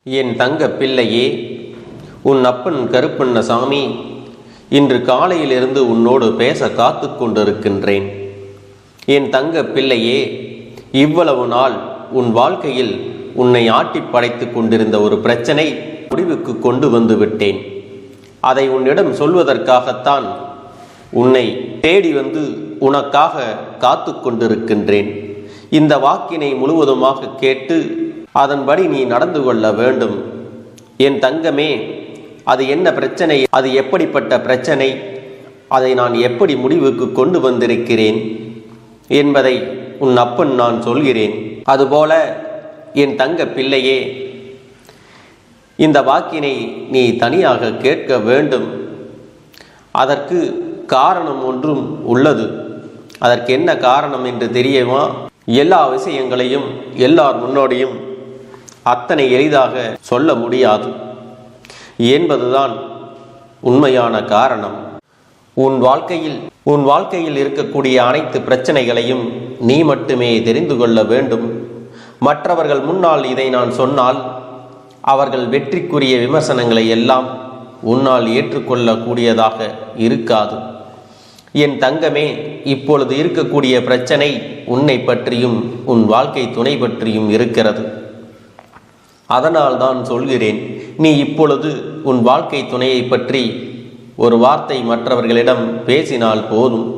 என் தங்க பிள்ளையே, உன் அப்பன் கருப்பண்ணசாமி இன்று காலையிலிருந்து உன்னோடு பேச காத்து கொண்டிருக்கின்றேன். என் தங்க பிள்ளையே, இவ்வளவு நாள் உன் வாழ்க்கையில் உன்னை ஆட்டி படைத்து கொண்டிருந்த ஒரு பிரச்சனை முடிவுக்கு கொண்டு வந்து விட்டேன். அதை உன்னிடம் சொல்வதற்காகத்தான் உன்னை தேடி வந்து உனக்காக காத்து கொண்டிருக்கின்றேன். இந்த வாக்கினை முழுவதுமாக கேட்டு அதன்படி நீ நடந்து கொள்ள வேண்டும். என் தங்கமே, அது என்ன பிரச்சனை, அது எப்படிப்பட்ட பிரச்சனை, அதை நான் எப்படி முடிவுக்கு கொண்டு வந்திருக்கிறேன் என்பதை உன் அப்பன் நான் சொல்கிறேன். அதுபோல என் தங்க பிள்ளையே, இந்த வாக்கினை நீ தனியாக கேட்க வேண்டும். அதற்கு காரணம் ஒன்றும் உள்ளது. அதற்கு என்ன காரணம் என்று தெரியுமா? எல்லா விஷயங்களையும் எல்லார் முன்னோடியும் அத்தனை எளிதாக சொல்ல முடியாது என்பதுதான் உண்மையான காரணம். உன் வாழ்க்கையில் இருக்கக்கூடிய அனைத்து பிரச்சனைகளையும் நீ மட்டுமே தெரிந்து கொள்ள வேண்டும். மற்றவர்கள் முன்னால் இதை நான் சொன்னால் அவர்கள் வெற்றிக்குரிய விமர்சனங்களை எல்லாம் உன்னால் ஏற்றுக்கொள்ளக்கூடியதாக இருக்காது. என் தங்கமே, இப்பொழுது இருக்கக்கூடிய பிரச்சனை உன்னை பற்றியும் உன் வாழ்க்கை துணை பற்றியும் இருக்கிறது. அதனால் தான் சொல்கிறேன், நீ இப்பொழுது உன் வாழ்க்கை துணையை பற்றி ஒரு வார்த்தை மற்றவர்களிடம் பேசினால் போதும்.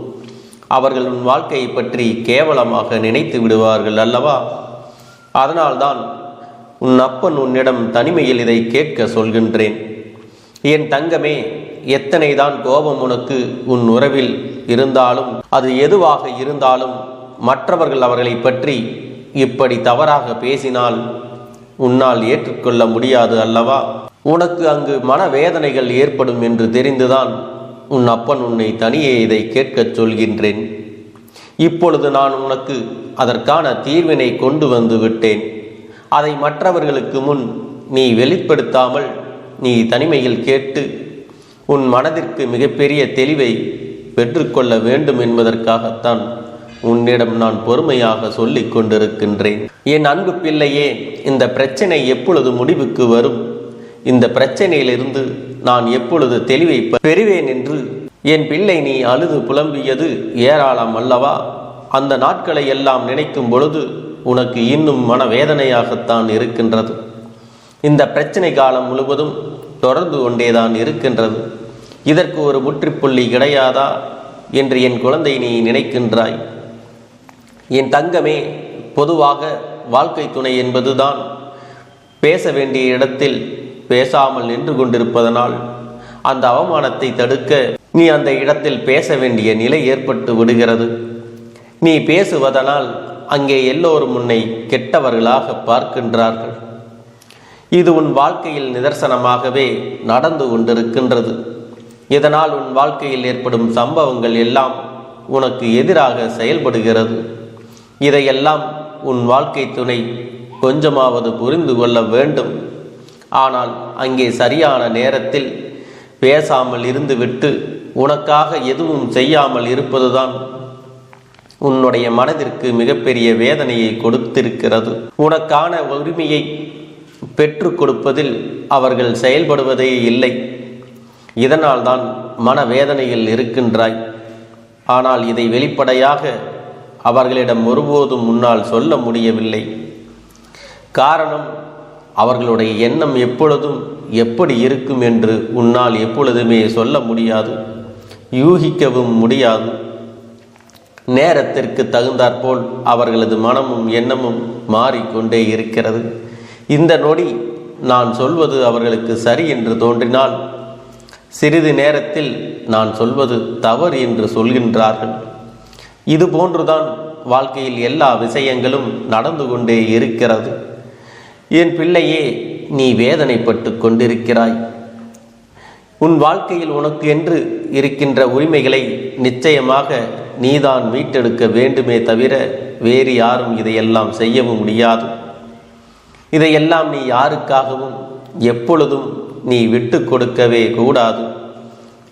அவர்கள் உன் வாழ்க்கையை பற்றி கேவலமாக நினைத்து விடுவார்கள் அல்லவா? அதனால்தான் உன் அப்பன் உன்னிடம் தனிமையில் இதை கேட்க சொல்கின்றேன். என் தங்கமே, எத்தனை தான் கோபம் உனக்கு உன் உறவில் இருந்தாலும், அது எதுவாக இருந்தாலும், மற்றவர்கள் அவர்களை பற்றி இப்படி தவறாக பேசினால் உன்னால் ஏற்றுக்கொள்ள முடியாது அல்லவா? உனக்கு அங்கு மனவேதனைகள் ஏற்படும் என்று தெரிந்துதான் உன் அப்பன் உன்னை தனியே இதை கேட்கச் சொல்கின்றேன். இப்பொழுது நான் உனக்கு அதற்கான தீர்வினை கொண்டு வந்து விட்டேன். அதை மற்றவர்களுக்கு முன் நீ வெளிப்படுத்தாமல் நீ தனிமையில் கேட்டு உன் மனதிற்கு மிகப்பெரிய தெளிவை பெற்றுக்கொள்ள வேண்டும் என்பதற்காகத்தான் உன்னிடம் நான் பொறுமையாக சொல்லிக் கொண்டிருக்கின்றேன். என் அன்பு பிள்ளையே, இந்த பிரச்சனை எப்பொழுது முடிவுக்கு வரும், இந்த பிரச்சனையிலிருந்து நான் எப்பொழுது தெளிவை பெறுவேன் என்று என் பிள்ளை நீ அழுது புலம்பியது ஏராளம் அல்லவா? அந்த நாட்களை எல்லாம் நினைக்கும் பொழுது உனக்கு இன்னும் மனவேதனையாகத்தான் இருக்கின்றது. இந்த பிரச்சனை காலம் முழுவதும் தொடர்ந்து கொண்டேதான் இருக்கின்றது. இதற்கு ஒரு முற்றுப்புள்ளி கிடையாதா என்று என் குழந்தை நீ நினைக்கின்றாய். என் தங்கமே, பொதுவாக வாழ்க்கை துணை என்பதுதான் பேச வேண்டிய இடத்தில் பேசாமல் நின்று கொண்டிருப்பதனால் அந்த அவமானத்தை தடுக்க நீ அந்த இடத்தில் பேச வேண்டிய நிலை ஏற்பட்டு விடுகிறது. நீ பேசுவதனால் அங்கே எல்லோரும் உன்னை கெட்டவர்களாக பார்க்கின்றார்கள். இது உன் வாழ்க்கையில் நிதர்சனமாகவே நடந்து கொண்டிருக்கின்றது. இதனால் உன் வாழ்க்கையில் ஏற்படும் சம்பவங்கள் எல்லாம் உனக்கு எதிராக செயல்படுகிறது. இதையெல்லாம் உன் வாழ்க்கை துணை கொஞ்சமாவது புரிந்து கொள்ள வேண்டும். ஆனால் அங்கே சரியான நேரத்தில் பேசாமல் இருந்துவிட்டு உனக்காக எதுவும் செய்யாமல் இருப்பதுதான் உன்னுடைய மனதிற்கு மிகப்பெரிய வேதனையை கொடுத்திருக்கிறது. உனக்கான உரிமையை பெற்று கொடுப்பதில் அவர்கள் செயல்படுவதே இல்லை. இதனால் தான் மனவேதனையில் இருக்கின்றாய். ஆனால் இதை வெளிப்படையாக அவர்களிடம் ஒருபோதும் முன்னால் சொல்ல முடியவில்லை. காரணம், அவர்களுடைய எண்ணம் எப்பொழுதும் எப்படி இருக்கும் என்று உன்னால் எப்பொழுதுமே சொல்ல முடியாது, யூகிக்கவும் முடியாது. நேரத்திற்கு தகுந்தாற்போல் அவர்களது மனமும் எண்ணமும் மாறிக்கொண்டே இருக்கிறது. இந்த நொடி நான் சொல்வது அவர்களுக்கு சரி என்று தோன்றினால் சிறிது நேரத்தில் நான் சொல்வது தவறு என்று சொல்கின்றார்கள். இது போன்றுதான் வாழ்க்கையில் எல்லா விஷயங்களும் நடந்து கொண்டே இருக்கிறது. என் பிள்ளையே, நீ வேதனைப்பட்டு கொண்டிருக்கிறாய். உன் வாழ்க்கையில் உனக்கு என்று இருக்கின்ற உரிமைகளை நிச்சயமாக நீதான் மீட்டெடுக்க வேண்டுமே தவிர வேறு யாரும் இதையெல்லாம் செய்யவும் முடியாது. இதையெல்லாம் நீ யாருக்காகவும் எப்பொழுதும் நீ விட்டு கொடுக்கவே கூடாது.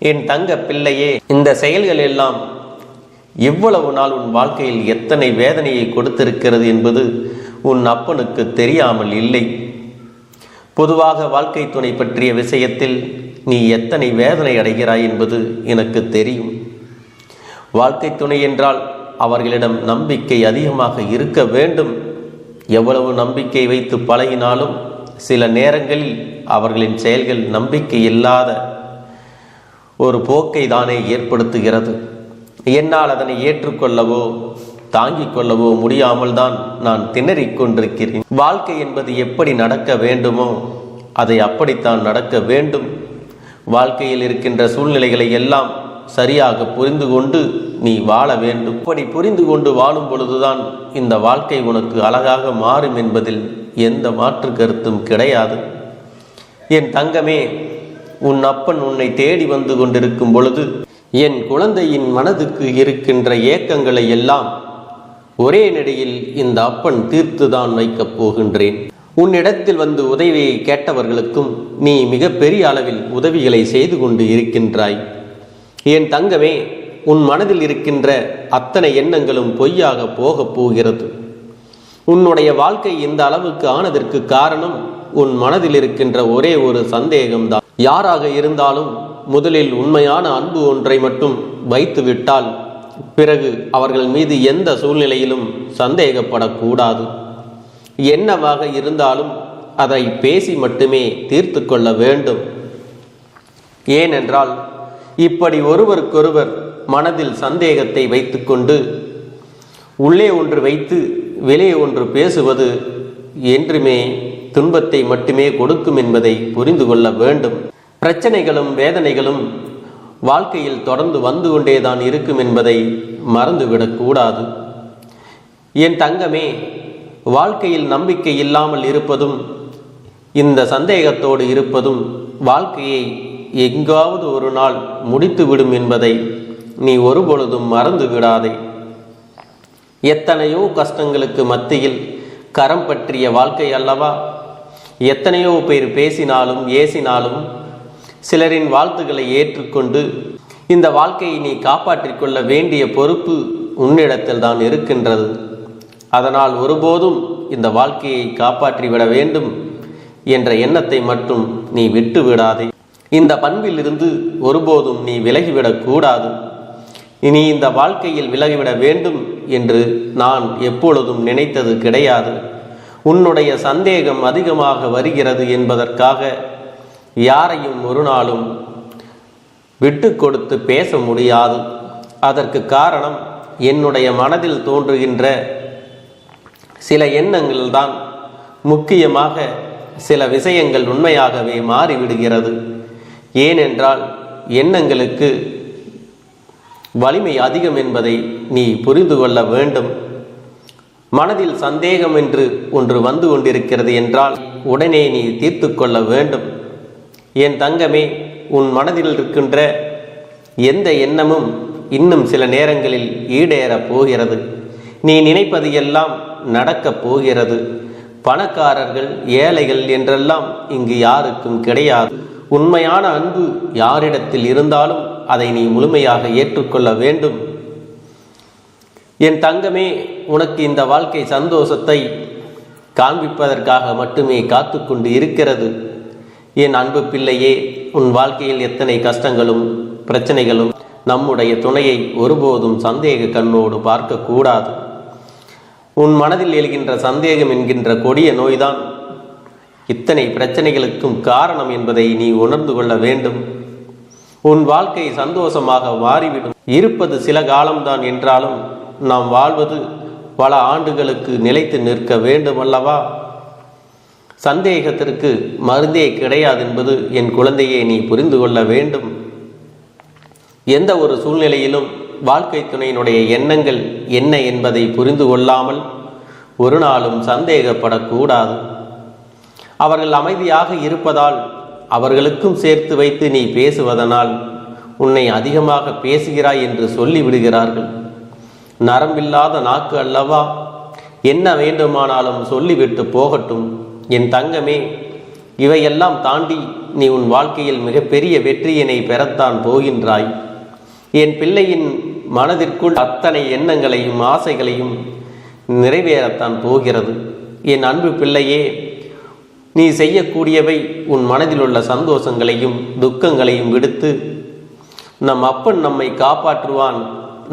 என் தங்க பிள்ளையே, இந்த செயல்கள் எல்லாம் இவ்வளவு நாள் உன் வாழ்க்கையில் எத்தனை வேதனையை கொடுத்திருக்கிறது என்பது உன் அப்பனுக்கு தெரியாமல் இல்லை. பொதுவாக வாழ்க்கை துணை பற்றிய விஷயத்தில் நீ எத்தனை வேதனை அடைகிறாய் என்பது எனக்கு தெரியும். வாழ்க்கை துணை என்றால் அவர்களிடம் நம்பிக்கை அதிகமாக இருக்க வேண்டும். எவ்வளவு நம்பிக்கை வைத்து பழகினாலும் சில நேரங்களில் அவர்களின் செயல்கள் நம்பிக்கை இல்லாத ஒரு போக்கை தானே ஏற்படுத்துகிறது. என்னால் அதனை ஏற்றுக்கொள்ளவோ தாங்கிக் கொள்ளவோ முடியாமல் தான் நான் திணறிக் கொண்டிருக்கிறேன். வாழ்க்கை என்பது எப்படி நடக்க வேண்டுமோ அதை அப்படித்தான் நடக்க வேண்டும். வாழ்க்கையில் இருக்கின்ற சூழ்நிலைகளை எல்லாம் சரியாக புரிந்து கொண்டு நீ வாழ வேண்டும். அப்படி புரிந்து கொண்டு வாழும் பொழுதுதான் இந்த வாழ்க்கை உனக்கு அழகாக மாறும் என்பதில் எந்த மாற்று கருத்தும் கிடையாது. என் தங்கமே, உன் அப்பன் உன்னை தேடி வந்து கொண்டிருக்கும் பொழுது என் குழந்தையின் மனதுக்கு இருக்கின்ற ஏக்கங்களை எல்லாம் ஒரே நடியில் இந்த அப்பன் தீர்த்துதான் வைக்கப் போகின்றேன். உன்னிடத்தில் வந்து உதவியை கேட்டவர்களுக்கும் நீ மிக பெரிய அளவில் உதவிகளை செய்து கொண்டு இருக்கின்றாய். என் தங்கமே, உன் மனதில் இருக்கின்ற அத்தனை எண்ணங்களும் பொய்யாக போகப் போகிறது. உன்னுடைய வாழ்க்கை இந்த அளவுக்கு ஆனதற்கு காரணம் உன் மனதில் இருக்கின்ற ஒரே ஒரு சந்தேகம்தான். யாராக இருந்தாலும் முதலில் உண்மையான அன்பு ஒன்றை மட்டும் வைத்துவிட்டால் பிறகு அவர்கள் மீது எந்த சூழ்நிலையிலும் சந்தேகப்படக்கூடாது. என்னவாக இருந்தாலும் அதை பேசி மட்டுமே தீர்த்து கொள்ள வேண்டும். ஏனென்றால் இப்படி ஒருவருக்கொருவர் மனதில் சந்தேகத்தை வைத்துக்கொண்டு உள்ளே ஒன்று வைத்து வெளியே ஒன்று பேசுவது என்றுமே துன்பத்தை மட்டுமே கொடுக்கும் என்பதை புரிந்து கொள்ள வேண்டும். பிரச்சனைகளும் வேதனைகளும் வாழ்க்கையில் தொடர்ந்து வந்து கொண்டேதான் இருக்கும் என்பதை மறந்துவிடக்கூடாது. என் தங்கமே, வாழ்க்கையில் நம்பிக்கை இல்லாமல் இருப்பதும் இந்த சந்தேகத்தோடு இருப்பதும் வாழ்க்கையை எங்காவது ஒரு நாள் முடித்துவிடும் என்பதை நீ ஒருபொழுதும் மறந்து விடாதே. எத்தனையோ கஷ்டங்களுக்கு மத்தியில் கரம் பற்றிய வாழ்க்கை அல்லவா? எத்தனையோ பேர் பேசினாலும் ஏசினாலும் சிலரின் வாழ்த்துக்களை ஏற்றுக்கொண்டு இந்த வாழ்க்கையை நீ காப்பாற்றிக் கொள்ள வேண்டிய பொறுப்பு உன்னிடத்தில் தான் இருக்கின்றது. அதனால் ஒருபோதும் இந்த வாழ்க்கையை காப்பாற்றிவிட வேண்டும் என்ற எண்ணத்தை மட்டும் நீ விட்டு விடாதே. இந்த பண்பில் இருந்து ஒருபோதும் நீ விலகிவிடக் கூடாது. இனி இந்த வாழ்க்கையில் விலகிவிட வேண்டும் என்று நான் எப்பொழுதும் நினைத்தது கிடையாது. உன்னுடைய சந்தேகம் அதிகமாக வருகிறது என்பதற்காக யாரையும் ஒரு நாளும் விட்டு கொடுத்து பேச முடியாது. அதற்கு காரணம் என்னுடைய மனதில் தோன்றுகின்ற சில எண்ணங்கள்தான். முக்கியமாக சில விஷயங்கள் உண்மையாகவே மாறிவிடுகிறது. ஏனென்றால் எண்ணங்களுக்கு வலிமை அதிகம் என்பதை நீ புரிந்து கொள்ள வேண்டும். மனதில் சந்தேகம் என்று ஒன்று வந்து கொண்டிருக்கிறது என்றால் உடனே நீ தீர்த்து கொள்ள வேண்டும். என் தங்கமே, உன் மனதில் இருக்கின்ற எந்த எண்ணமும் இன்னும் சில நேரங்களில் ஈடேறப் போகிறது. நீ நினைப்பது எல்லாம் நடக்கப் போகிறது. பணக்காரர்கள் ஏழைகள் என்றெல்லாம் இங்கு யாருக்கும் கிடையாது. உண்மையான அன்பு யாரிடத்தில் இருந்தாலும் அதை நீ முழுமையாக ஏற்றுக்கொள்ள வேண்டும். என் தங்கமே, உனக்கு இந்த வாழ்க்கை சந்தோஷத்தை காண்பிப்பதற்காக மட்டுமே காத்து கொண்டு இருக்கிறது. என் அன்பு பிள்ளையே, உன் வாழ்க்கையில் எத்தனை கஷ்டங்களும் பிரச்சனைகளும் நம்முடைய துணையை ஒருபோதும் சந்தேக கண்ணோடு பார்க்கக்கூடாது. உன் மனதில் எழுகின்ற சந்தேகம் என்கின்ற கொடிய நோய்தான் இத்தனை பிரச்சனைகளுக்கும் காரணம் என்பதை நீ உணர்ந்து கொள்ள வேண்டும். உன் வாழ்க்கை சந்தோஷமாக மாறிவிடும். இருப்பது சில காலம்தான் என்றாலும் நாம் வாழ்வது பல ஆண்டுகளுக்கு நிலைத்து நிற்க வேண்டும் அல்லவா? சந்தேகத்திற்கு மருந்தே கிடையாது என்பது என் குழந்தையை நீ புரிந்து கொள்ள வேண்டும். எந்த ஒரு சூழ்நிலையிலும் வாழ்க்கை துணையினுடைய எண்ணங்கள் என்ன என்பதை புரிந்து கொள்ளாமல் ஒரு நாளும் சந்தேகப்படக்கூடாது. அவர்கள் அமைதியாக இருப்பதால் அவர்களுக்கும் சேர்த்து வைத்து நீ பேசுவதனால் உன்னை அதிகமாக பேசுகிறாய் என்று சொல்லிவிடுகிறார்கள். நரம்பில்லாத நாக்கு அல்லவா, என்ன வேண்டுமானாலும் சொல்லிவிட்டு போகட்டும். என் தங்கமே, இவையெல்லாம் தாண்டி நீ உன் வாழ்க்கையில் மிகப்பெரிய வெற்றியினை பெறத்தான் போகின்றாய். என் பிள்ளையின் மனதிற்குள் அத்தனை எண்ணங்களையும் ஆசைகளையும் நிறைவேறத்தான் போகிறது. என் அன்பு பிள்ளையே, நீ செய்யக்கூடியவை உன் மனதில் உள்ள சந்தோஷங்களையும் துக்கங்களையும் விடுத்து நம் அப்பன் நம்மை காப்பாற்றுவான்,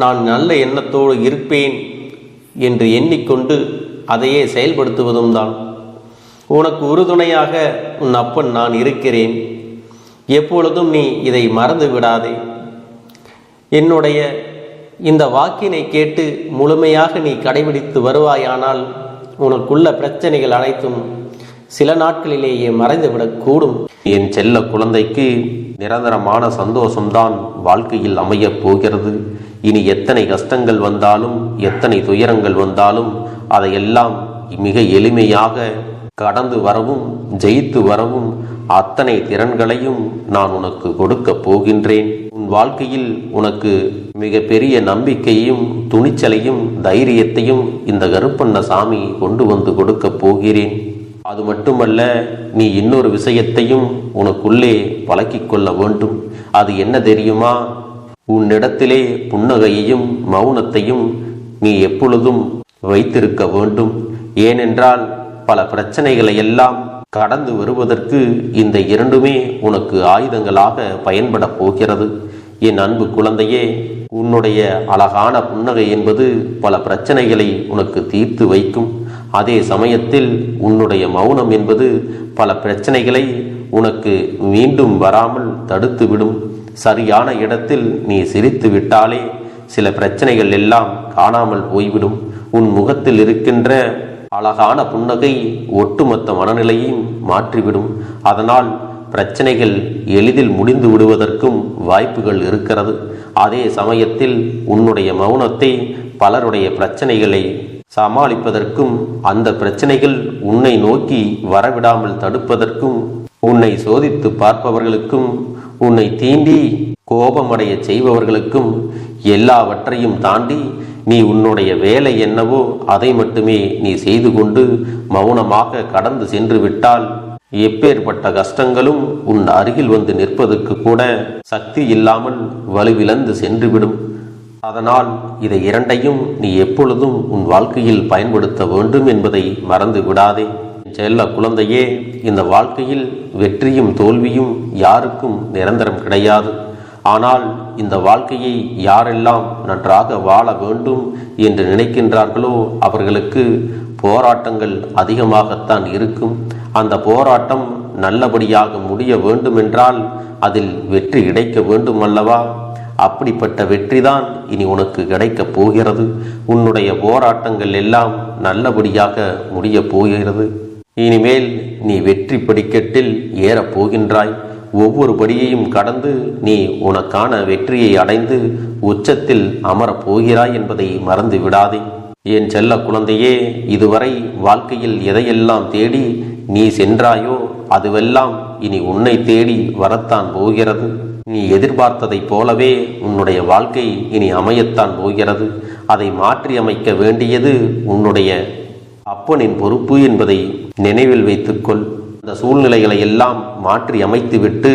நான் நல்ல எண்ணத்தோடு இருப்பேன் என்று எண்ணிக்கொண்டு அதையே செயல்படுத்துவதும் தான். உனக்கு உறுதுணையாக உன் அப்பன் நான் இருக்கிறேன். எப்பொழுதும் நீ இதை மறந்து விடாதே. என்னுடைய இந்த வாக்கினை கேட்டு முழுமையாக நீ கடைபிடித்து வருவாயானால் உனக்குள்ள பிரச்சனைகள் அனைத்தும் சில நாட்களிலேயே மறைந்துவிடக்கூடும். என் செல்ல குழந்தைக்கு நிரந்தரமான சந்தோஷம்தான் வாழ்க்கையில் அமையப் போகிறது. இனி எத்தனை கஷ்டங்கள் வந்தாலும் எத்தனை துயரங்கள் வந்தாலும் அதையெல்லாம் மிக எளிமையாக கடந்து வரவும் ஜெயித்து வரவும் அத்தனை திறன்களையும் நான் உனக்கு கொடுக்க போகின்றேன். உன் வாழ்க்கையில் உனக்கு மிக பெரிய நம்பிக்கையும் துணிச்சலையும் தைரியத்தையும் இந்த கருப்பண்ணசாமி கொண்டு வந்து கொடுக்க போகிறேன். அது மட்டுமல்ல, நீ இன்னொரு விஷயத்தையும் உனக்குள்ளே பழக்கிக் கொள்ள வேண்டும். அது என்ன தெரியுமா? உன்னிடத்திலே புன்னகையையும் மௌனத்தையும் நீ எப்பொழுதும் வைத்திருக்க வேண்டும். ஏனென்றால் பல பிரச்சனைகளை எல்லாம் கடந்து வருவதற்கு இந்த இரண்டுமே உனக்கு ஆயுதங்களாக பயன்பட போகிறது. என் அன்பு குழந்தையே, உன்னுடைய அழகான புன்னகை என்பது பல பிரச்சனைகளை உனக்கு தீர்த்து வைக்கும். அதே சமயத்தில் உன்னுடைய மௌனம் என்பது பல பிரச்சனைகளை உனக்கு மீண்டும் வராமல் தடுத்துவிடும். சரியான இடத்தில் நீ சிரித்து விட்டாலே சில பிரச்சனைகள் எல்லாம் காணாமல் போய்விடும். உன் முகத்தில் இருக்கின்ற அழகான புன்னகை ஒட்டுமொத்த மனநிலையையும் மாற்றிவிடும். அதனால் பிரச்சனைகள் எளிதில் முடிந்து விடுவதற்கும் வாய்ப்புகள் இருக்கிறது. அதே சமயத்தில் உன்னுடைய மௌனத்தை பலருடைய பிரச்சனைகளை சமாளிப்பதற்கும் அந்த பிரச்சனைகள் உன்னை நோக்கி வரவிடாமல் தடுப்பதற்கும் உன்னை சோதித்து பார்ப்பவர்களுக்கும் உன்னை தீண்டி கோபமடைய செய்பவர்களுக்கும் எல்லாவற்றையும் தாண்டி நீ உன்னுடைய வேலை என்னவோ அதை மட்டுமே நீ செய்து கொண்டு மௌனமாக கடந்து சென்று விட்டால் எப்பேற்பட்ட கஷ்டங்களும் உன் அருகில் வந்து நிற்பதற்கு கூட சக்தி இல்லாமல் வலுவிழந்து சென்றுவிடும். அதனால் இதை இரண்டையும் நீ எப்பொழுதும் உன் வாழ்க்கையில் பயன்படுத்த வேண்டும் என்பதை மறந்து விடாதே. செல்ல குழந்தையே, இந்த வாழ்க்கையில் வெற்றியும் தோல்வியும் யாருக்கும் நிரந்தரம் கிடையாது. ஆனால் இந்த வாழ்க்கையை யாரெல்லாம் நன்றாக வாழ வேண்டும் என்று நினைக்கின்றார்களோ அவர்களுக்கு போராட்டங்கள் அதிகமாகத்தான் இருக்கும். அந்த போராட்டம் நல்லபடியாக முடிய வேண்டுமென்றால் அதில் வெற்றி கிடைக்க வேண்டும் அல்லவா? அப்படிப்பட்ட வெற்றிதான் இனி உனக்கு கிடைக்கப் போகிறது. உன்னுடைய போராட்டங்கள் எல்லாம் நல்லபடியாக முடிய போகிறது. இனிமேல் நீ வெற்றி படிக்கட்டில் ஏறப் போகின்றாய். ஒவ்வொரு படியையும் கடந்து நீ உனக்கான வெற்றியை அடைந்து உச்சத்தில் அமரப் போகிறாய் என்பதை மறந்து விடாதே. என் செல்ல குழந்தையே, இதுவரை வாழ்க்கையில் எதையெல்லாம் தேடி நீ சென்றாயோ அதுவெல்லாம் இனி உன்னை தேடி வரத்தான் போகிறது. நீ எதிர்பார்த்ததைப் போலவே உன்னுடைய வாழ்க்கை இனி அமையத்தான் போகிறது. அதை மாற்றி அமைக்க வேண்டியது உன்னுடைய அப்பனின் பொறுப்பு என்பதை நினைவில் வைத்துக்கொள். அந்த சூழ்நிலைகளை எல்லாம் மாற்றி அமைத்துவிட்டு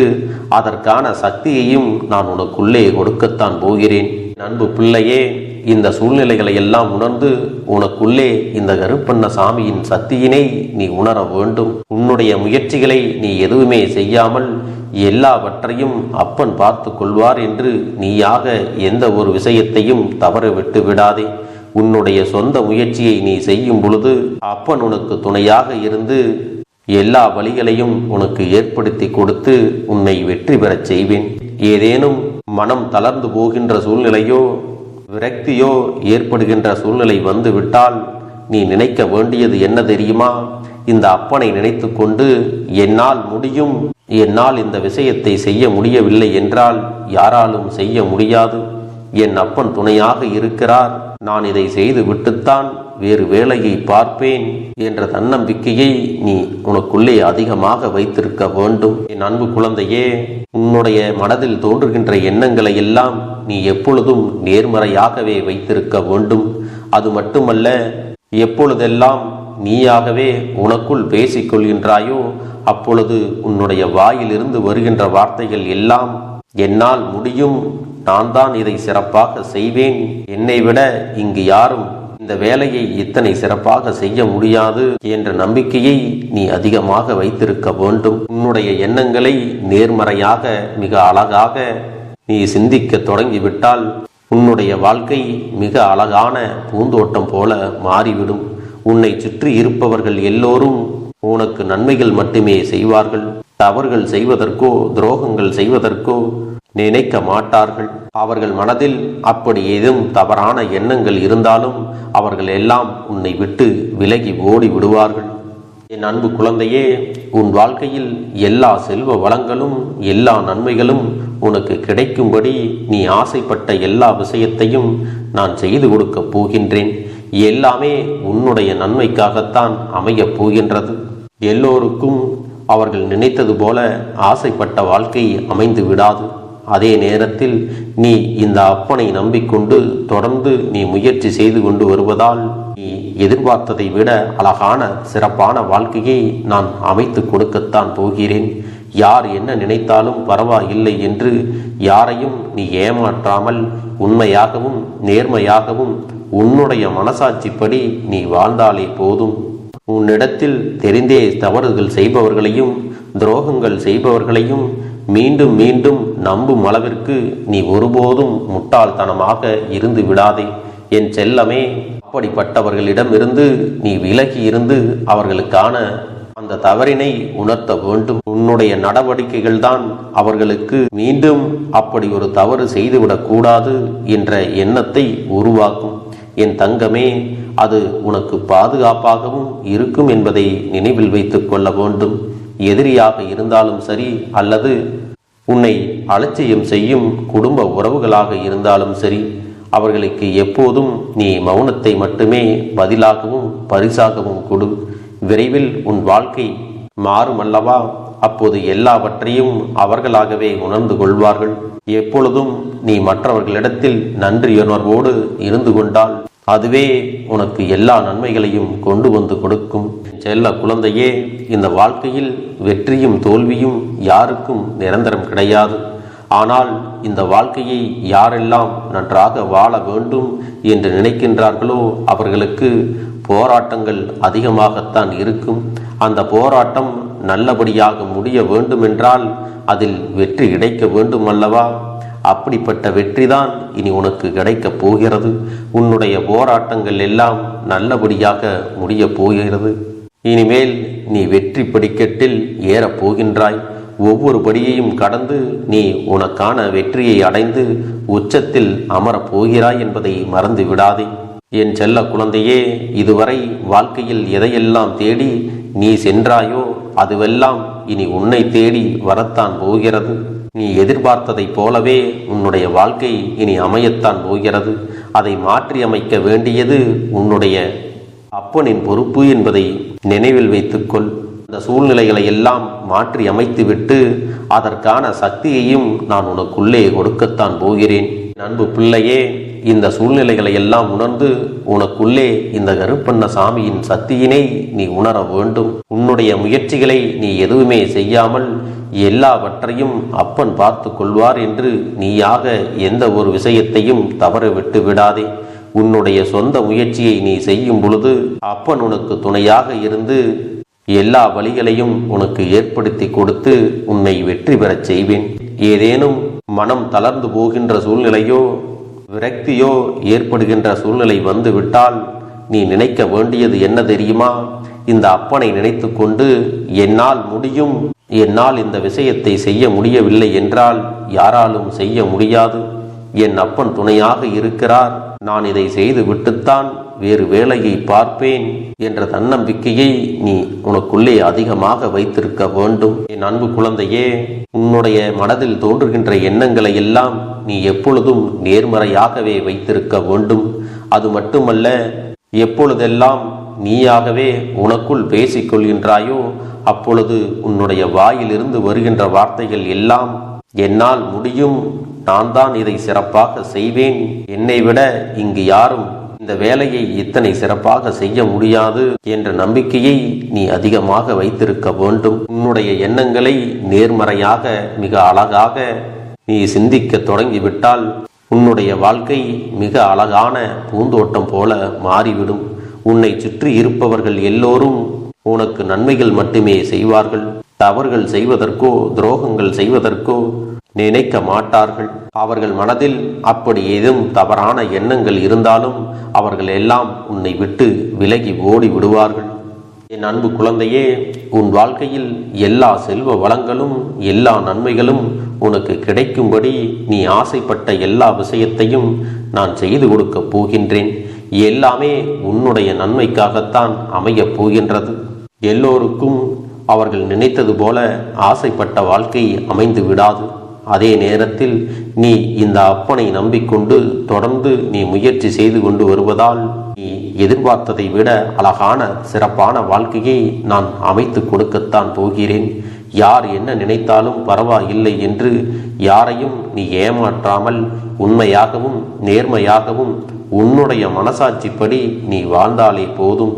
அதற்கான சக்தியையும் நான் உனக்குள்ளே கொடுக்கத்தான் போகிறேன். அன்பு பிள்ளையே, இந்த சூழ்நிலைகளை எல்லாம் உணர்ந்து உனக்குள்ளே இந்த கருப்பண்ணசாமியின் சக்தியினை நீ உணர வேண்டும். உன்னுடைய முயற்சிகளை நீ எதுவுமே செய்யாமல் எல்லாவற்றையும் அப்பன் பார்த்து கொள்வார் என்று நீயாக எந்த ஒரு விஷயத்தையும் தவற விட்டு விடாதே. உன்னுடைய சொந்த முயற்சியை நீ செய்யும் பொழுது அப்பன் உனக்கு துணையாக இருந்து எல்லா வழிகளையும் உனக்கு ஏற்படுத்தி கொடுத்து உன்னை வெற்றி பெறச் செய்வேன். ஏதேனும் மனம் தளர்ந்து போகின்ற சூழ்நிலையோ விரக்தியோ ஏற்படுகின்ற சூழ்நிலை வந்து விட்டால் நீ நினைக்க வேண்டியது என்ன தெரியுமா? இந்த அப்பனை நினைத்து கொண்டு என்னால் முடியும், என்னால் இந்த விஷயத்தை செய்ய முடியவில்லை என்றால் யாராலும் செய்ய முடியாது, என் அப்பன் துணையாக இருக்கிறார், நான் இதை செய்து விட்டுத்தான் வேறு வேலையை பார்ப்பேன் என்ற தன்னம்பிக்கையை நீ உனக்குள்ளே அதிகமாக வைத்திருக்க வேண்டும். என் அன்பு குழந்தையே, உன்னுடைய மனதில் தோன்றுகின்ற எண்ணங்களை எல்லாம் நீ எப்பொழுதும் நேர்மறையாகவே வைத்திருக்க வேண்டும். அது மட்டுமல்ல, எப்பொழுதெல்லாம் நீயாகவே உனக்குள் பேசிக்கொள்கின்றாயோ அப்பொழுது உன்னுடைய வாயிலிருந்து வருகின்ற வார்த்தைகள் எல்லாம் என்னால் முடியும், நான் தான் இதை சிறப்பாக செய்வேன், என்னை விட இங்கு யாரும் இந்த வேலையை இத்தனை சிறப்பாக செய்ய முடியாது என்ற நம்பிக்கையை நீ அதிகமாக வைத்திருக்க வேண்டும். உன்னுடைய எண்ணங்களை நேர்மறையாக மிக அழகாக நீ சிந்திக்க தொடங்கிவிட்டால் உன்னுடைய வாழ்க்கை மிக அழகான பூந்தோட்டம் போல மாறிவிடும். உன்னை சுற்றி இருப்பவர்கள் எல்லோரும் உனக்கு நன்மைகள் மட்டுமே செய்வார்கள். தவறுகள் செய்வதற்கோ துரோகங்கள் செய்வதற்கோ நினைக்க மாட்டார்கள். அவர்கள் மனதில் அப்படி ஏதும் தவறான எண்ணங்கள் இருந்தாலும் அவர்கள் எல்லாம் உன்னை விட்டு விலகி ஓடி விடுவார்கள். என் அன்பு குழந்தையே, உன் வாழ்க்கையில் எல்லா செல்வ வளங்களும் எல்லா நன்மைகளும் உனக்கு கிடைக்கும்படி நீ ஆசைப்பட்ட எல்லா விஷயத்தையும் நான் செய்து கொடுக்கப் போகின்றேன். எல்லாமே உன்னுடைய நன்மைக்காகத்தான் அமையப் போகின்றது. எல்லோருக்கும் அவர்கள் நினைத்தது போல ஆசைப்பட்ட வாழ்க்கை அமைந்து விடாது. அதே நேரத்தில் நீ இந்த அப்பனை நம்பிக்கொண்டு தொடர்ந்து நீ முயற்சி செய்து கொண்டு வருவதால் நீ எதிர்பார்த்ததை விட அழகான சிறப்பான வாழ்க்கையை நான் அமைத்து கொடுக்கத்தான் போகிறேன். யார் என்ன நினைத்தாலும் பரவாயில்லை என்று யாரையும் நீ ஏமாற்றாமல் உண்மையாகவும் நேர்மையாகவும் உன்னுடைய மனசாட்சிப்படி நீ வாழ்ந்தாலே போதும். உன்னிடத்தில் தெரிந்தே தவறுகள் செய்பவர்களையும் துரோகங்கள் செய்பவர்களையும் மீண்டும் மீண்டும் நம்பும் அளவிற்கு நீ ஒருபோதும் முட்டாள்தனமாக இருந்து விடாதே என் செல்லமே. அப்படிப்பட்டவர்களிடமிருந்து நீ விலகி இருந்து அவர்களுக்கான அந்த தவறினை உணர்த்த வேண்டும். உன்னுடைய நடவடிக்கைகள் தான் அவர்களுக்கு மீண்டும் அப்படி ஒரு தவறு செய்துவிடக் கூடாது என்ற எண்ணத்தை உருவாக்கும். என் தங்கமே, அது உனக்கு பாதுகாப்பாகவும் இருக்கும் என்பதை நினைவில் வைத்துக் கொள்ள வேண்டும். எதிரியாக இருந்தாலும் சரி அல்லது உன்னை அலட்சியம் செய்யும் குடும்ப உறவுகளாக இருந்தாலும் சரி, அவர்களுக்கு எப்போதும் நீ மௌனத்தை மட்டுமே பதிலாகவும் பரிசாகவும் கொடு. விரைவில் உன் வாழ்க்கை மாறும் அல்லவா? அப்போது எல்லாவற்றையும் அவர்களாகவே உணர்ந்து கொள்வார்கள். எப்பொழுதும் நீ மற்றவர்களிடத்தில் நன்றியுணர்வோடு இருந்து கொண்டால் அதுவே உனக்கு எல்லா நன்மைகளையும் கொண்டு வந்து கொடுக்கும். செல்ல குழந்தையே, இந்த வாழ்க்கையில் வெற்றியும் தோல்வியும் யாருக்கும் நிரந்தரம் கிடையாது. ஆனால் இந்த வாழ்க்கையை யாரெல்லாம் நன்றாக வாழ வேண்டும் என்று நினைக்கின்றார்களோ அவர்களுக்கு போராட்டங்கள் அதிகமாகத்தான் இருக்கும். அந்த போராட்டம் நல்லபடியாக முடிய வேண்டுமென்றால் அதில் வெற்றி கிடைக்க வேண்டும் அல்லவா? அப்படிப்பட்ட வெற்றிதான் இனி உனக்கு கிடைக்கப் போகிறது. உன்னுடைய போராட்டங்கள் எல்லாம் நல்லபடியாக முடிய போகிறது. இனிமேல் நீ வெற்றி படிக்கட்டில் ஏறப் போகின்றாய். ஒவ்வொரு படியையும் கடந்து நீ உனக்கான வெற்றியை அடைந்து உச்சத்தில் அமரப் போகிறாய் என்பதை மறந்து விடாதே. என் செல்ல குழந்தையே, இதுவரை வாழ்க்கையில் எதையெல்லாம் தேடி நீ சென்றாயோ அதுவெல்லாம் இனி உன்னை தேடி வரத்தான் போகிறது. நீ எதிர்பார்த்ததைப் போலவே உன்னுடைய வாழ்க்கை இனி அமையத்தான் போகிறது. அதை மாற்றி அமைக்க வேண்டியது உன்னுடைய அப்பனின் பொறுப்பு என்பதை நினைவில் வைத்துக்கொள். இந்த சூழ்நிலைகளை எல்லாம் மாற்றி அமைத்துவிட்டு அதற்கான சக்தியையும் நான் உனக்குள்ளே கொடுக்கத்தான் போகிறேன். அன்பு பிள்ளையே, இந்த சூழ்நிலைகளை எல்லாம் உணர்ந்து உனக்குள்ளே இந்த கருப்பண்ண சாமியின் சக்தியினை நீ உணர வேண்டும். உன்னுடைய முயற்சிகளை நீ எதுவுமே செய்யாமல் எல்லாவற்றையும் அப்பன் பார்த்து கொள்வார் என்று நீயாக எந்த ஒரு விஷயத்தையும் தவற விட்டு விடாதே. உன்னுடைய சொந்த முயற்சியை நீ செய்யும் பொழுது அப்பன் உனக்கு துணையாக இருந்து எல்லா வழிகளையும் உனக்கு ஏற்படுத்தி கொடுத்து உன்னை வெற்றி பெறச் செய்வேன். ஏதேனும் மனம் தளர்ந்து போகின்ற சூழ்நிலையோ விரக்தியோ ஏற்படுகின்ற சூழ்நிலை வந்து விட்டால் நீ நினைக்க வேண்டியது என்ன தெரியுமா? இந்த அப்பனை நினைத்து கொண்டு என்னால் முடியும், என்னால் இந்த விஷயத்தை செய்ய முடியவில்லை என்றால் யாராலும் செய்ய முடியாது, என் அப்பன் துணையாக இருக்கிறார், நான் இதை செய்து விட்டுத்தான் வேறு வேலையை பார்ப்பேன் என்ற தன்னம்பிக்கையை நீ உனக்குள்ளே அதிகமாக வைத்திருக்க வேண்டும். என் அன்பு குழந்தையே, உன்னுடைய மனதில் தோன்றுகின்ற எண்ணங்களை எல்லாம் நீ எப்பொழுதும் நேர்மறையாகவே வைத்திருக்க வேண்டும். அது மட்டுமல்ல, எப்பொழுதெல்லாம் நீயாகவே உனக்குள் பேசிக்கொள்கின்றாயோ அப்பொழுது உன்னுடைய வாயிலிருந்து வருகின்ற வார்த்தைகள் எல்லாம் என்னால் முடியும், நான் தான் இதை சிறப்பாக செய்வேன், என்னை விட இங்கு யாரும் இந்த வேலையை இத்தனை சிறப்பாக செய்ய முடியாது என்ற நம்பிக்கையை நீ அதிகமாக வைத்திருக்க வேண்டும். உன்னுடைய எண்ணங்களை நேர்மறையாக மிக அழகாக நீ சிந்திக்க தொடங்கிவிட்டால் உன்னுடைய வாழ்க்கை மிக அழகான பூந்தோட்டம் போல மாறிவிடும். உன்னை சுற்றி இருப்பவர்கள் எல்லோரும் உனக்கு நன்மைகள் மட்டுமே செய்வார்கள். தவறுகள் செய்வதற்கோ துரோகங்கள் செய்வதற்கோ நினைக்க மாட்டார்கள். அவர்கள் மனதில் அப்படி ஏதும் தவறான எண்ணங்கள் இருந்தாலும் அவர்கள் எல்லாம் உன்னை விட்டு விலகி ஓடி விடுவார்கள். என் அன்பு குழந்தையே, உன் வாழ்க்கையில் எல்லா செல்வ வளங்களும் எல்லா நன்மைகளும் உனக்கு கிடைக்கும்படி நீ ஆசைப்பட்ட எல்லா விஷயத்தையும் நான் செய்து கொடுக்கப் போகின்றேன். எல்லாமே உன்னுடைய நன்மைக்காகத்தான் அமையப் போகின்றது. எல்லோருக்கும் அவர்கள் நினைத்தது போல ஆசைப்பட்ட வாழ்க்கை அமைந்து விடாது. அதே நேரத்தில் நீ இந்த அப்பனை நம்பிக்கொண்டு தொடர்ந்து நீ முயற்சி செய்து கொண்டு வருவதால் நீ எதிர்பார்த்ததை விட அழகான சிறப்பான வாழ்க்கையை நான் அமைத்து கொடுக்கத்தான் போகிறேன். யார் என்ன நினைத்தாலும் பரவாயில்லை என்று யாரையும் நீ ஏமாற்றாமல் உண்மையாகவும் நேர்மையாகவும் உன்னுடைய மனசாட்சிப்படி நீ வாழ்ந்தாலே போதும்.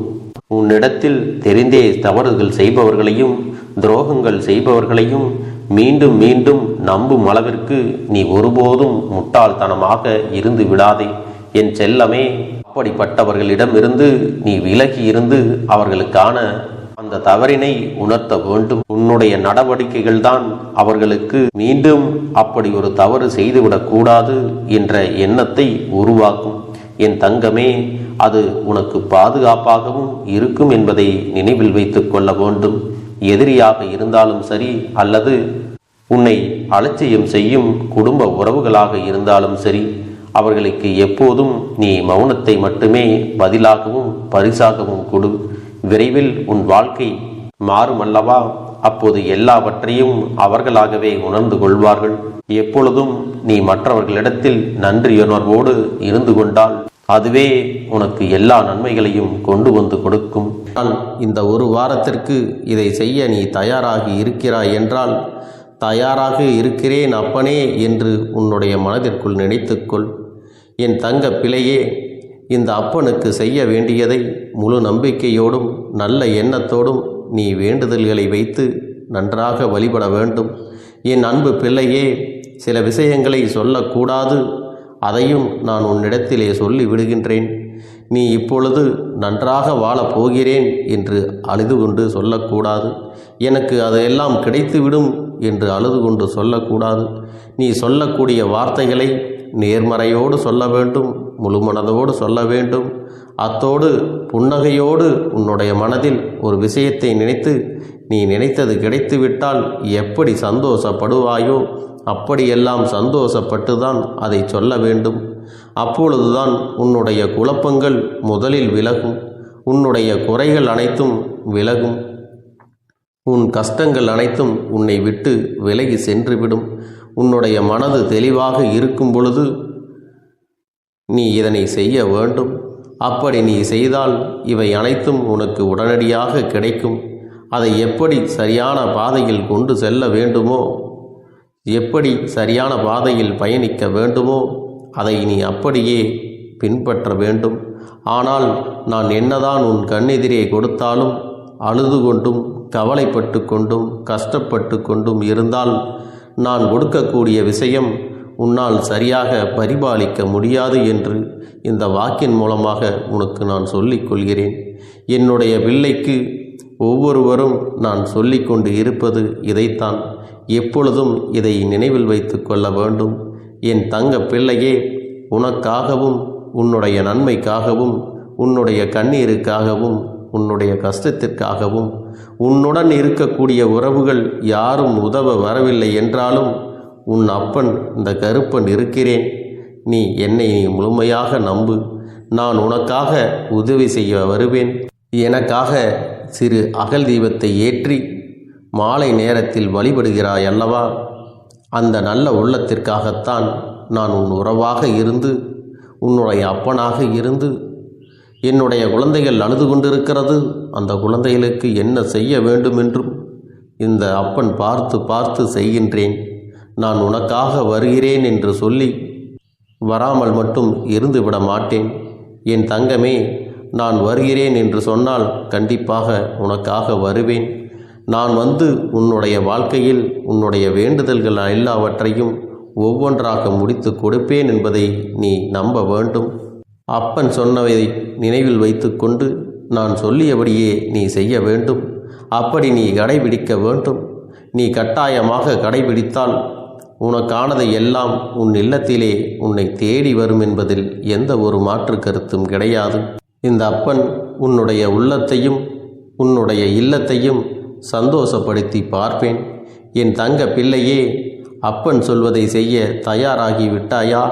உன்னிடத்தில் தெரிந்தே தவறுகள் செய்பவர்களையும் துரோகங்கள் செய்பவர்களையும் மீண்டும் மீண்டும் நம்பும் அளவிற்கு நீ ஒருபோதும் முட்டாள்தனமாக இருந்து விடாதே என் செல்லமே. அப்படிப்பட்டவர்களிடமிருந்து நீ விலகி இருந்து அவர்களுக்கான அந்த தவறினை உணர்த்த வேண்டும். உன்னுடைய நடவடிக்கைகள் தான் அவர்களுக்கு மீண்டும் அப்படி ஒரு தவறு செய்துவிடக் கூடாது என்ற எண்ணத்தை உருவாக்கும். என் தங்கமே, அது உனக்கு பாதுகாப்பாகவும் இருக்கும் என்பதை நினைவில் வைத்துக் கொள்ள வேண்டும். எதிரியாக இருந்தாலும் சரி அல்லது உன்னை அலட்சியம் செய்யும் குடும்ப உறவுகளாக இருந்தாலும் சரி, அவர்களுக்கு எப்போதும் நீ மௌனத்தை மட்டுமே பதிலாகவும் பரிசாகவும் கொடு. விரைவில் உன் வாழ்க்கை மாறுமல்லவா? அப்போது எல்லாவற்றையும் அவர்களாகவே உணர்ந்து கொள்வார்கள். எப்பொழுதும் நீ மற்றவர்களிடத்தில் நன்றியுணர்வோடு இருந்து கொண்டால் அதுவே உனக்கு எல்லா நன்மைகளையும் கொண்டு வந்து கொடுக்கும். நான் இந்த ஒரு வாரத்திற்கு இதை செய்ய நீ தயாராகி இருக்கிறாய் என்றால், தயாராக இருக்கிறேன் அப்பனே என்று உன்னுடைய மனதிற்குள் நினைத்துக்கொள். என் தங்க பிள்ளையே, இந்த அப்பனுக்கு செய்ய வேண்டியதை முழு நம்பிக்கையோடும் நல்ல எண்ணத்தோடும் நீ வேண்டுதல்களை வைத்து நன்றாக வழிபட வேண்டும். என் அன்பு பிள்ளையே, சில விஷயங்களை சொல்லக்கூடாது, அதையும் நான் உன்னிடத்திலே சொல்லி விடுகின்றேன். நீ இப்பொழுது நன்றாக வாழப் போகிறேன் என்று அழுது கொண்டு சொல்லக்கூடாது. எனக்கு அதையெல்லாம் கிடைத்துவிடும் என்று அழுது கொண்டு சொல்லக்கூடாது. நீ சொல்லக்கூடிய வார்த்தைகளை நேர்மறையோடு சொல்ல வேண்டும், முழு மனதோடு சொல்ல வேண்டும். அத்தோடு புன்னகையோடு உன்னுடைய மனதில் ஒரு விஷயத்தை நினைத்து நீ நினைத்தது கிடைத்துவிட்டால் எப்படி சந்தோஷப்படுவாயோ அப்படியெல்லாம் சந்தோஷப்பட்டுதான் அதை சொல்ல வேண்டும். அப்பொழுதுதான் உன்னுடைய குழப்பங்கள் முதலில் விலகும், உன்னுடைய குறைகள் அனைத்தும் விலகும், உன் கஷ்டங்கள் அனைத்தும் உன்னை விட்டு விலகி சென்றுவிடும். உன்னுடைய மனது தெளிவாக இருக்கும் பொழுது நீ இதனை செய்ய வேண்டும். அப்படி நீ செய்தால் இவை அனைத்தும் உனக்கு உடனடியாக கிடைக்கும். அதை எப்படி சரியான பாதையில் கொண்டு செல்ல வேண்டுமோ, எப்படி சரியான பாதையில் பயணிக்க வேண்டுமோ அதை நீ அப்படியே பின்பற்ற வேண்டும். ஆனால் நான் என்னதான் உன் கண்ணெதிரே கொடுத்தாலும் அழுது கொண்டும் கவலைப்பட்டு கொண்டும் கஷ்டப்பட்டு கொண்டும் இருந்தால் நான் கொடுக்கக்கூடிய விஷயம் உன்னால் சரியாக பரிபாலிக்க முடியாது என்று இந்த வாக்கின் மூலமாக உனக்கு நான் சொல்லிக் கொள்கிறேன். என்னுடைய பிள்ளைக்கு ஒவ்வொருவரும் நான் சொல்லிக்கொண்டு இருப்பது இதைத்தான். எப்பொழுதும் இதை நினைவில் வைத்து கொள்ள வேண்டும். என் தங்க பிள்ளையே, உனக்காகவும் உன்னுடைய நன்மைக்காகவும் உன்னுடைய கண்ணீருக்காகவும் உன்னுடைய கஷ்டத்திற்காகவும் உன்னுடன் இருக்கக்கூடிய உறவுகள் யாரும் உதவ வரவில்லை என்றாலும் உன் அப்பன் இந்த கருப்பன் இருக்கிறேன். நீ என்னை முழுமையாக நம்பு. நான் உனக்காக உதவி செய்ய வருவேன். எனக்காக சிறு அகல் தீபத்தை ஏற்றி மாலை நேரத்தில் வழிபடுகிறாய் அல்லவா? அந்த நல்ல உள்ளத்திற்காகத்தான் நான் உன் உறவாக இருந்து உன்னுடைய அப்பனாக இருந்து என்னுடைய குழந்தைகள் அழுது கொண்டிருக்கிறது, அந்த குழந்தைகளுக்கு என்ன செய்ய வேண்டும் என்றும் இந்த அப்பன் பார்த்து பார்த்து செய்கின்றேன். நான் உனக்காக வருகிறேன் என்று சொல்லி வராமல் மட்டும் இருந்து விட மாட்டேன். என் தங்கமே, நான் வருகிறேன் என்று சொன்னால் கண்டிப்பாக உனக்காக வருவேன். நான் வந்து உன்னுடைய வாழ்க்கையில் உன்னுடைய வேண்டுதல்கள் எல்லாவற்றையும் ஒவ்வொன்றாக முடித்து கொடுப்பேன் என்பதை நீ நம்ப வேண்டும். அப்பன் சொன்னதை நினைவில் வைத்துக்கொண்டு நான் சொல்லியபடியே நீ செய்ய வேண்டும். அப்படி நீ கடைபிடிக்க வேண்டும். நீ கட்டாயமாக கடைபிடித்தால் உனக்கானதை எல்லாம் உன் இல்லத்திலே உன்னை தேடி வரும் என்பதில் எந்த ஒரு மாற்று கருத்தும் கிடையாது. இந்த அப்பன் உன்னுடைய உள்ளத்தையும் உன்னுடைய இல்லத்தையும் சந்தோஷப்படுத்தி பார்ப்பேன். என் தங்க பிள்ளையே, அப்பன் சொல்வதை செய்ய தயாராகி விட்டாயா?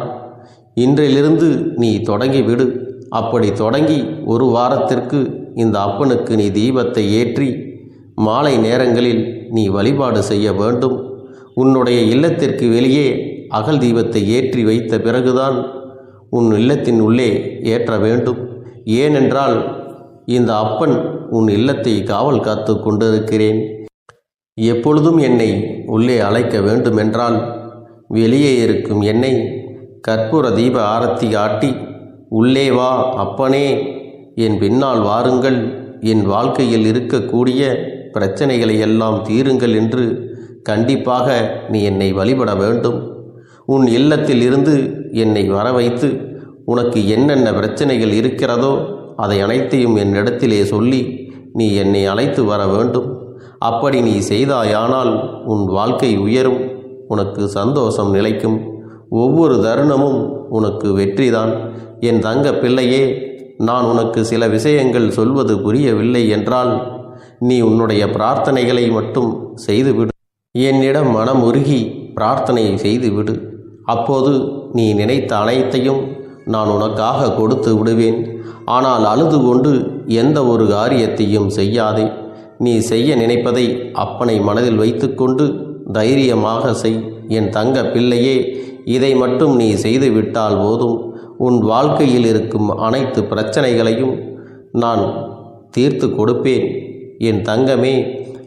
இன்றிலிருந்து நீ தொடங்கிவிடு. அப்படி தொடங்கி ஒரு வாரத்திற்கு இந்த அப்பனுக்கு நீ தீபத்தை ஏற்றி மாலை நேரங்களில் நீ வழிபாடு செய்ய வேண்டும். உன்னுடைய இல்லத்திற்கு வெளியே அகல் தீபத்தை ஏற்றி வைத்த பிறகுதான் உன் இல்லத்தின் உள்ளே ஏற்ற வேண்டும். ஏனென்றால் இந்த அப்பன் உன் இல்லத்தை காவல் காத்து கொண்டிருக்கிறேன். எப்பொழுதும் என்னை உள்ளே அழைக்க வேண்டுமென்றால் வெளியே இருக்கும் என்னை கற்பூர தீப ஆரத்தி காட்டி உள்ளே வா அப்பனே, என் பின்னால் வாருங்கள், என் வாழ்க்கையில் இருக்கக்கூடிய பிரச்சனைகளை எல்லாம் தீருங்கள் என்று கண்டிப்பாக நீ என்னை வழிபட வேண்டும். உன் இல்லத்தில் இருந்து என்னை வர வைத்து உனக்கு என்னென்ன பிரச்சனைகள் இருக்கிறதோ அதை அனைத்தையும் என்னிடத்திலே சொல்லி நீ என்னை அழைத்து வர வேண்டும். அப்படி நீ செய்தாயானால் உன் வாழ்க்கை உயரும், உனக்கு சந்தோஷம் நிலைக்கும், ஒவ்வொரு தருணமும் உனக்கு வெற்றிதான். என் தங்க பிள்ளையே, நான் உனக்கு சில விஷயங்கள் சொல்வது புரியவில்லை என்றால் நீ உன்னுடைய பிரார்த்தனைகளை மட்டும் செய்துவிடு. என்னிடம் மனம் உருகி பிரார்த்தனை செய்துவிடு. அப்போது நீ நினைத்த அனைத்தையும் நான் உனக்காக கொடுத்து விடுவேன். ஆனால் அழுது கொண்டு எந்த ஒரு காரியத்தையும் செய்யாதே. நீ செய்ய நினைப்பதை அப்பனை மனதில் வைத்துக்கொண்டு தைரியமாக செய். என் தங்க பிள்ளையே, இதை மட்டும் நீ செய்துவிட்டால் போதும். உன் வாழ்க்கையில் இருக்கும் அனைத்து பிரச்சனைகளையும் நான் தீர்த்து கொடுப்பேன் என் தங்கமே.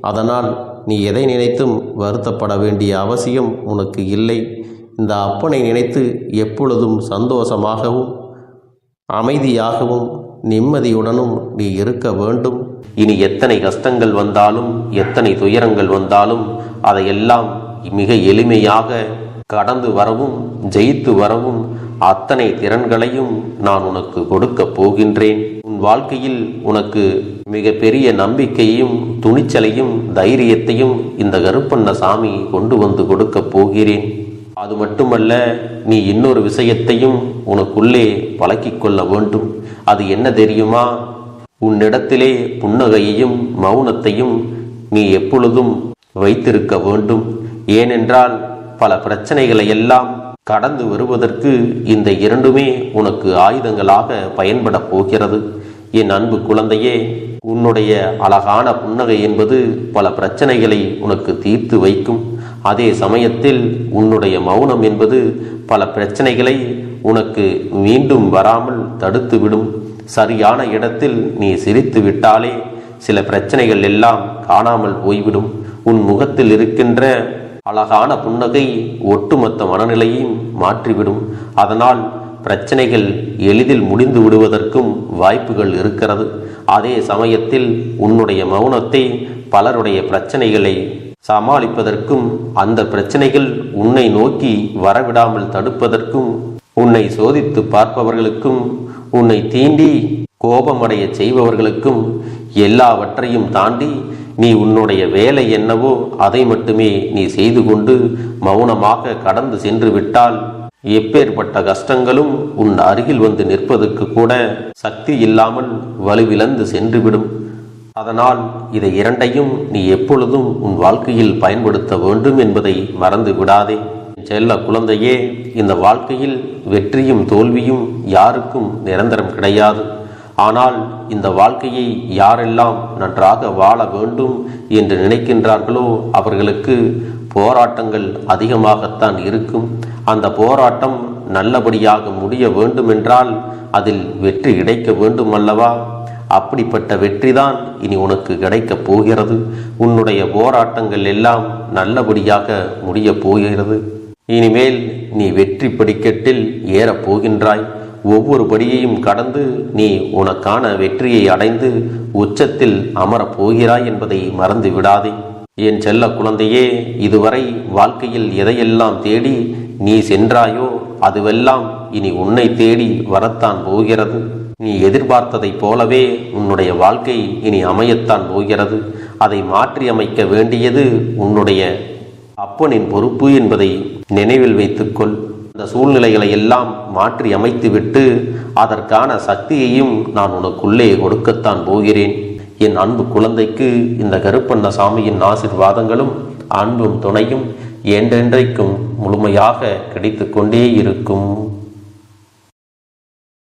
அதனால் நீ எதை நினைத்தும் வருத்தப்பட வேண்டிய அவசியம் உனக்கு இல்லை. இந்த அப்பனை நினைத்து எப்பொழுதும் சந்தோஷமாகவும் அமைதியாகவும் நிம்மதியுடனும் நீ இருக்க வேண்டும். இனி எத்தனை கஷ்டங்கள் வந்தாலும் எத்தனை துயரங்கள் வந்தாலும் அதையெல்லாம் மிக எளிமையாக கடந்து வரவும் ஜெயித்து வரவும் அத்தனை திறன்களையும் நான் உனக்கு கொடுக்க போகின்றேன். உன் வாழ்க்கையில் உனக்கு மிக பெரிய நம்பிக்கையும் துணிச்சலையும் தைரியத்தையும் இந்த கருப்பண்ணசாமி கொண்டு வந்து கொடுக்க போகிறேன். அது மட்டுமல்ல, நீ இன்னொரு விஷயத்தையும் உனக்குள்ளே பழக்கிக் கொள்ள வேண்டும். அது என்ன தெரியுமா? உன்னிடத்திலே புன்னகையையும் மௌனத்தையும் நீ எப்பொழுதும் வைத்திருக்க வேண்டும். ஏனென்றால் பல பிரச்சனைகளை எல்லாம் கடந்து வருவதற்கு இந்த இரண்டுமே உனக்கு ஆயுதங்களாக பயன்பட போகிறது. என் அன்பு குழந்தையே, உன்னுடைய அழகான புன்னகை என்பது பல பிரச்சனைகளை உனக்கு தீர்த்து வைக்கும். அதே சமயத்தில் உன்னுடைய மௌனம் என்பது பல பிரச்சனைகளை உனக்கு மீண்டும் வராமல் தடுத்துவிடும். சரியான இடத்தில் நீ சிரித்து விட்டாலே சில பிரச்சனைகள் எல்லாம் காணாமல் போய்விடும். உன் முகத்தில் இருக்கின்ற அழகான புன்னகை ஒட்டுமொத்த மனநிலையையும் மாற்றிவிடும். அதனால் பிரச்சனைகள் எளிதில் முடிந்து விடுவதற்கும் வாய்ப்புகள் இருக்கிறது. அதே சமயத்தில் உன்னுடைய மௌனத்தை பலருடைய பிரச்சனைகளை சமாளிப்பதற்கும் அந்த பிரச்சனைகள் உன்னை நோக்கி வரவிடாமல் தடுப்பதற்கும் உன்னை சோதித்து பார்ப்பவர்களுக்கும் உன்னை தீண்டி கோபமடைய செய்பவர்களுக்கும் எல்லாவற்றையும் தாண்டி நீ உன்னுடைய வேலை என்னவோ அதை மட்டுமே நீ செய்து கொண்டு மௌனமாக கடந்து சென்று விட்டால் எப்பேற்பட்ட கஷ்டங்களும் உன் அருகில் வந்து நிற்பதற்கு கூட சக்தி இல்லாமல் வலுவிழந்து சென்றுவிடும். அதனால் இதை இரண்டையும் நீ எப்பொழுதும் உன் வாழ்க்கையில் பயன்படுத்த வேண்டும் என்பதை மறந்து விடாதே. செல்ல குழந்தையே, இந்த வாழ்க்கையில் வெற்றியும் தோல்வியும் யாருக்கும் நிரந்தரம் கிடையாது. ஆனால் இந்த வாழ்க்கையை யாரெல்லாம் நன்றாக வாழ வேண்டும் என்று நினைக்கின்றார்களோ அவர்களுக்கு போராட்டங்கள் அதிகமாகத்தான் இருக்கும். அந்த போராட்டம் நல்லபடியாக முடிய வேண்டுமென்றால் அதில் வெற்றி கிடைக்க வேண்டும் அல்லவா? அப்படிப்பட்ட வெற்றிதான் இனி உனக்கு கிடைக்கப் போகிறது. உன்னுடைய போராட்டங்கள் எல்லாம் நல்லபடியாக முடியப் போகிறது. இனிமேல் நீ வெற்றி படிக்கட்டில் ஏறப் போகின்றாய். ஒவ்வொரு படியையும் கடந்து நீ உனக்கான வெற்றியை அடைந்து உச்சத்தில் அமரப் போகிறாய் என்பதை மறந்து விடாதே. என் செல்ல குழந்தையே, இதுவரை வாழ்க்கையில் எதையெல்லாம் தேடி நீ சென்றாயோ அதுவெல்லாம் இனி உன்னை தேடி வரத்தான் போகிறது. நீ எதிர்பார்த்ததைப் போலவே உன்னுடைய வாழ்க்கை இனி அமையத்தான் போகிறது. அதை மாற்றி அமைக்க வேண்டியது உன்னுடைய அப்பனின் பொறுப்பு என்பதை நினைவில் வைத்துக்கொள். இந்த சூழ்நிலைகளை எல்லாம் மாற்றி அமைத்துவிட்டு அதற்கான சக்தியையும் நான் உனக்குள்ளே கொடுக்கத்தான் போகிறேன். என் அன்பு குழந்தைக்கு இந்த கருப்பண்ணசாமியின் ஆசீர்வாதங்களும் அன்பும் துணையும் என்றென்றைக்கும் முழுமையாக கிடைத்து கொண்டே இருக்கும்.